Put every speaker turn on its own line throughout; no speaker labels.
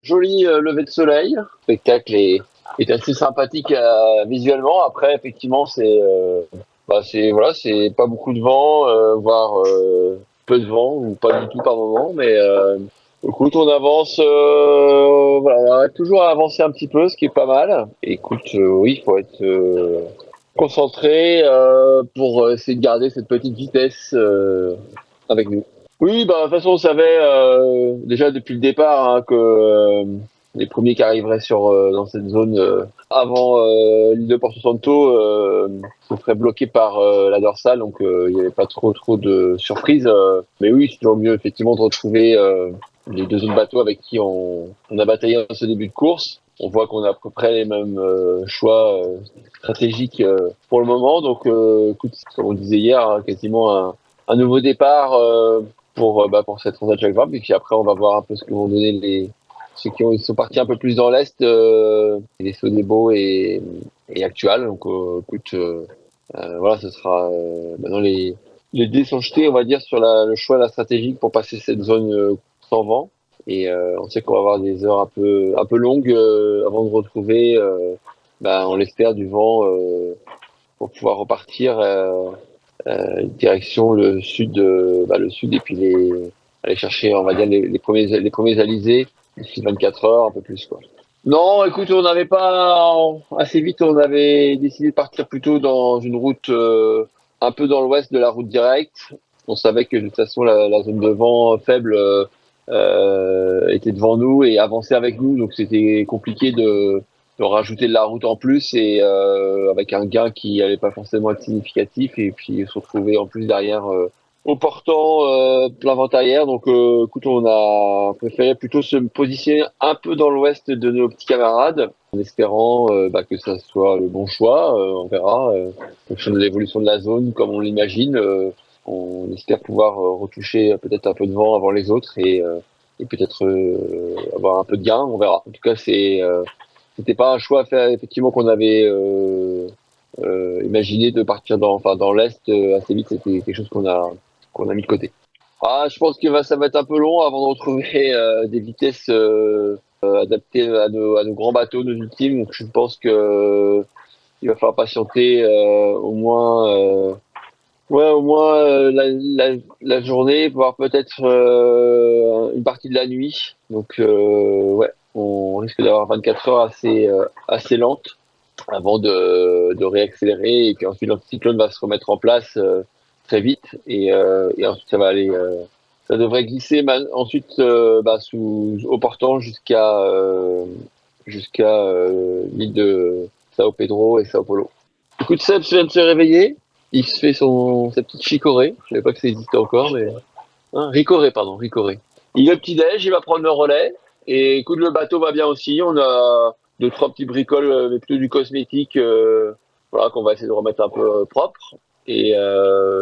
Joli lever de soleil. Le spectacle est assez sympathique visuellement. Après, effectivement, c'est voilà, c'est pas beaucoup de vent, voire peu de vent ou pas du tout par moment. Mais écoute, on avance. Voilà, on arrive toujours à avancer un petit peu, ce qui est pas mal. Écoute, oui, il faut être concentré pour essayer de garder cette petite vitesse avec nous. Oui, bah, de toute façon, on savait déjà depuis le départ hein, que les premiers qui arriveraient dans cette zone avant l'île de Porto Santo se feraient bloquer par la dorsale, donc il n'y avait pas trop de surprises. Mais oui, c'est toujours mieux effectivement de retrouver les deux autres bateaux avec qui on a bataillé dans ce début de course. On voit qu'on a à peu près les mêmes choix stratégiques pour le moment. Donc, écoute, comme on disait hier, hein, quasiment un nouveau départ pour cette Transat Jacques Vabre. Et puis après, on va voir un peu ce que vont donner ceux ils sont partis un peu plus dans l'est, les Sodebo et Actual. Donc, écoute, voilà, ce sera maintenant les dés sont jetés, on va dire, sur le choix de la stratégique pour passer cette zone sans vent. Et on sait qu'on va avoir des heures un peu longues avant de retrouver, on l'espère, du vent pour pouvoir repartir. Direction le sud et puis aller chercher, on va dire, les premiers alizés d'ici 24 heures, un peu plus, quoi. Non, écoute, on n'avait pas, assez vite, on avait décidé de partir plutôt dans une route, un peu dans l'ouest de la route directe. On savait que de toute façon, la zone de vent faible, était devant nous et avançait avec nous, donc c'était compliqué de rajouter de la route en plus et avec un gain qui allait pas forcément être significatif et puis se retrouver en plus derrière au portant plein vent arrière. Donc écoute, on a préféré plutôt se positionner un peu dans l'ouest de nos petits camarades en espérant que ça soit le bon choix. On verra en fonction de l'évolution de la zone comme on l'imagine. On espère pouvoir retoucher peut-être un peu de vent avant les autres et peut-être avoir un peu de gain. On verra. En tout cas, c'était pas un choix à faire effectivement qu'on avait imaginé de partir dans l'est assez vite. C'était quelque chose qu'on a mis de côté. Ah, je pense que ça va être un peu long avant de retrouver des vitesses adaptées à nos grands bateaux, nos ultimes. Donc je pense que il va falloir patienter au moins la journée, voire peut-être une partie de la nuit. Donc ouais, on risque d'avoir 24 heures assez lentes avant de réaccélérer et puis ensuite l'anticyclone va se remettre en place très vite et ensuite ça devrait glisser ensuite au portant jusqu'à l'île de Sao Pedro et Sao Paulo. Écoute, Seb vient de se réveiller. Il se fait sa petite chicorée. Je savais pas que ça existait encore, mais ricorée, pardon, ricorée. Il est au petit-déj, il va prendre le relais. Et écoute, le bateau va bien aussi. On a deux, trois petits bricoles, mais plutôt du cosmétique, voilà, qu'on va essayer de remettre un peu propre. Et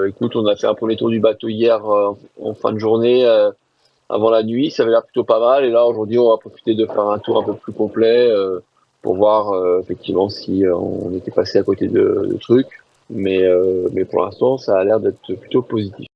écoute, on a fait un premier tour du bateau hier en fin de journée, avant la nuit. Ça avait l'air plutôt pas mal. Et là, aujourd'hui, on va profiter de faire un tour un peu plus complet pour voir effectivement si on était passé à côté de trucs. Mais pour l'instant, ça a l'air d'être plutôt positif.